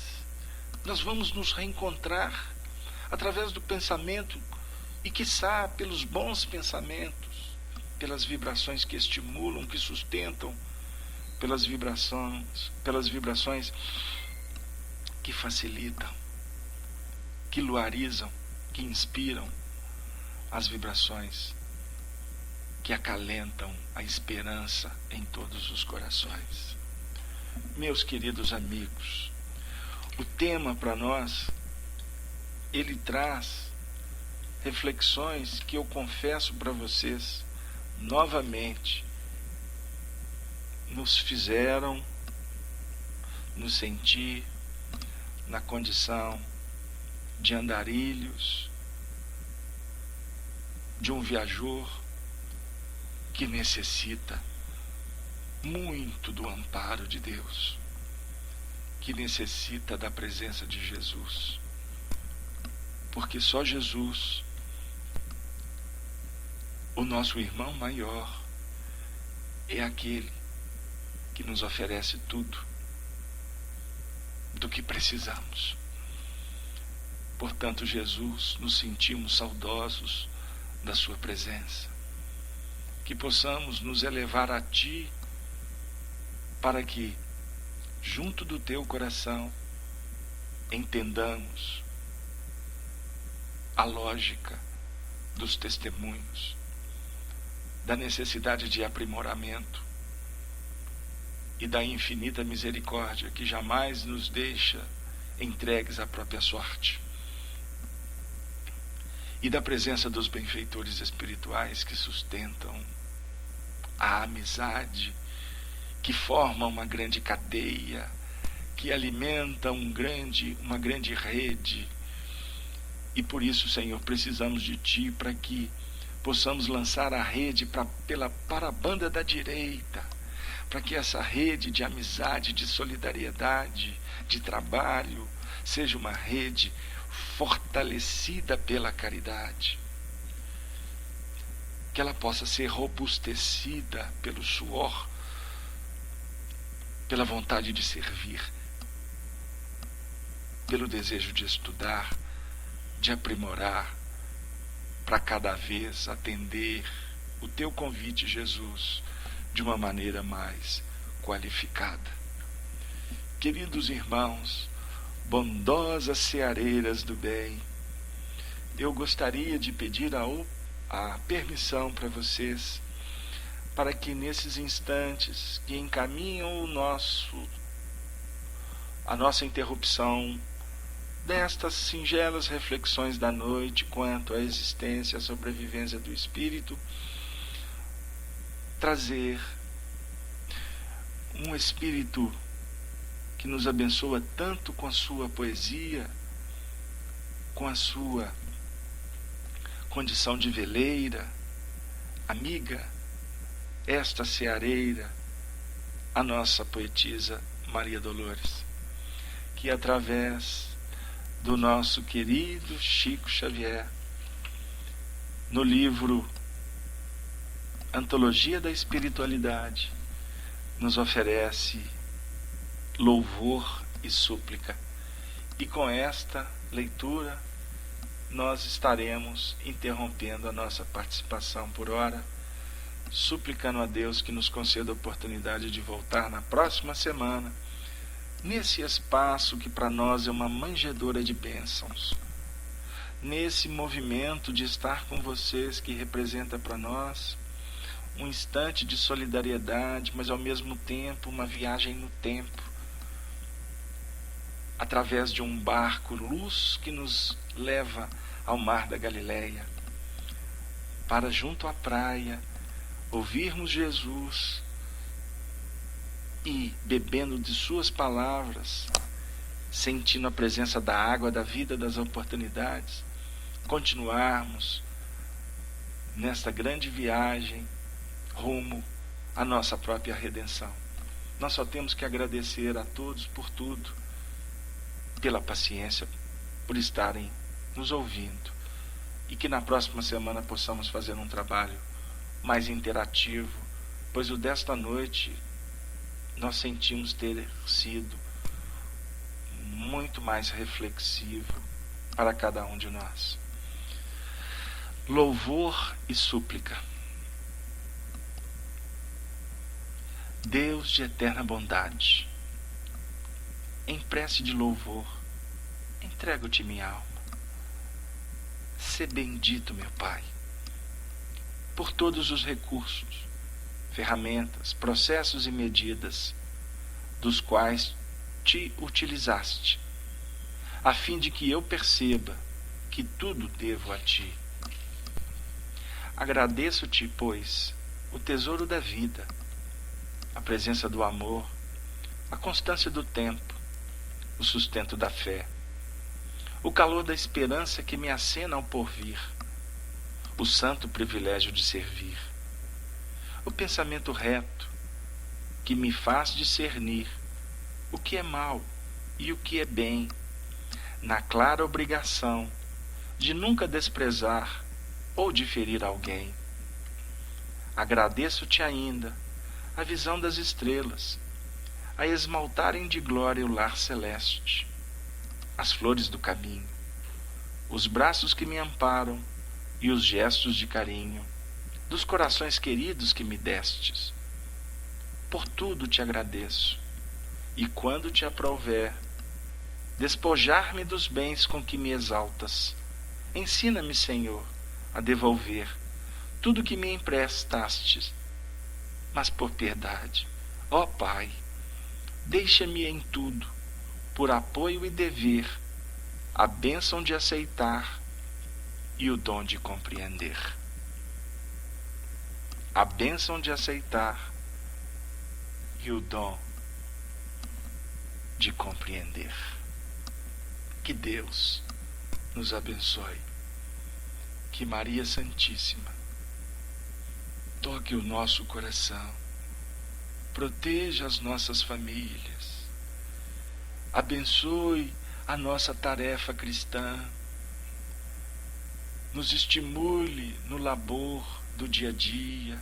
Nós vamos nos reencontrar através do pensamento e, quiçá, pelos bons pensamentos, pelas vibrações que estimulam, que sustentam, pelas vibrações que facilitam, que luarizam, que inspiram, as vibrações que acalentam a esperança em todos os corações. Meus queridos amigos, o tema para nós, ele traz reflexões que eu confesso para vocês novamente nos fizeram nos sentir na condição de andarilhos, de um viajor que necessita muito do amparo de Deus, que necessita da presença de Jesus, porque só Jesus, o nosso irmão maior, é aquele que nos oferece tudo do que precisamos. Portanto, Jesus, nos sentimos saudosos da sua presença, que possamos nos elevar a Ti, para que, junto do Teu coração, entendamos a lógica dos testemunhos, da necessidade de aprimoramento e da infinita misericórdia que jamais nos deixa entregues à própria sorte, e da presença dos benfeitores espirituais que sustentam a amizade, que formam uma grande cadeia, que alimenta uma grande rede. E por isso, Senhor, precisamos de Ti para que possamos lançar a rede para a banda da direita, para que essa rede de amizade, de solidariedade, de trabalho, seja uma rede fortalecida pela caridade, que ela possa ser robustecida pelo suor, pela vontade de servir, pelo desejo de estudar, de aprimorar, para cada vez atender o teu convite, Jesus, de uma maneira mais qualificada. Queridos irmãos, bondosas ceareiras do bem, eu gostaria de pedir a permissão para vocês, para que nesses instantes que encaminham a nossa interrupção destas singelas reflexões da noite quanto à existência, à sobrevivência do Espírito, trazer um Espírito que nos abençoa tanto com a sua poesia, com a sua condição de veleira, amiga, esta ceareira, a nossa poetisa Maria Dolores, que através do nosso querido Chico Xavier, no livro Antologia da Espiritualidade, nos oferece louvor e súplica. E com esta leitura nós estaremos interrompendo a nossa participação por hora, suplicando a Deus que nos conceda a oportunidade de voltar na próxima semana, nesse espaço que para nós é uma manjedoura de bênçãos, nesse movimento de estar com vocês que representa para nós um instante de solidariedade, mas ao mesmo tempo uma viagem no tempo, através de um barco luz que nos leva ao mar da Galileia, para junto à praia ouvirmos Jesus e, bebendo de suas palavras, sentindo a presença da água, da vida, das oportunidades, continuarmos nesta grande viagem rumo à nossa própria redenção. Nós só temos que agradecer a todos por tudo, pela paciência, por estarem nos ouvindo, e que na próxima semana possamos fazer um trabalho mais interativo, pois o desta noite nós sentimos ter sido muito mais reflexivo para cada um de nós. Louvor e súplica. Deus de eterna bondade, em prece de louvor, entrego-te minha alma. Sê bendito, meu Pai, por todos os recursos, ferramentas, processos e medidas dos quais te utilizaste, a fim de que eu perceba que tudo devo a ti. Agradeço-te, pois, o tesouro da vida, a presença do amor, a constância do tempo, o sustento da fé, o calor da esperança que me acena ao porvir, o santo privilégio de servir, o pensamento reto que me faz discernir o que é mal e o que é bem, na clara obrigação de nunca desprezar ou de ferir alguém. Agradeço-te ainda a visão das estrelas, a esmaltarem de glória o lar celeste, as flores do caminho, os braços que me amparam e os gestos de carinho dos corações queridos que me destes. Por tudo te agradeço, e quando te aprouver, despojar-me dos bens com que me exaltas. Ensina-me, Senhor, a devolver tudo que me emprestastes, mas por piedade. Ó Pai, deixa-me em tudo, por apoio e dever, a bênção de aceitar e o dom de compreender. A bênção de aceitar e o dom de compreender. Que Deus nos abençoe. Que Maria Santíssima toque o nosso coração, proteja as nossas famílias, abençoe a nossa tarefa cristã, nos estimule no labor do dia a dia.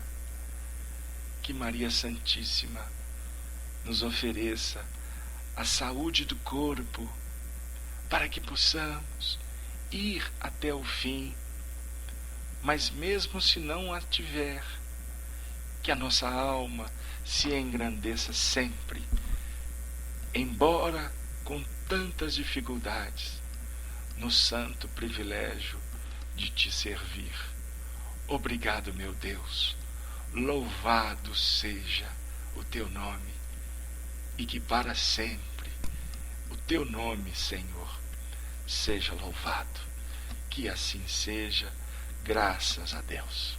Que Maria Santíssima nos ofereça a saúde do corpo, para que possamos ir até o fim. Mas mesmo se não a tiver, que a nossa alma se engrandeça sempre, embora com tantas dificuldades, no santo privilégio de te servir. Obrigado, meu Deus, louvado seja o teu nome, e que para sempre o teu nome, Senhor, seja louvado. Que assim seja, graças a Deus.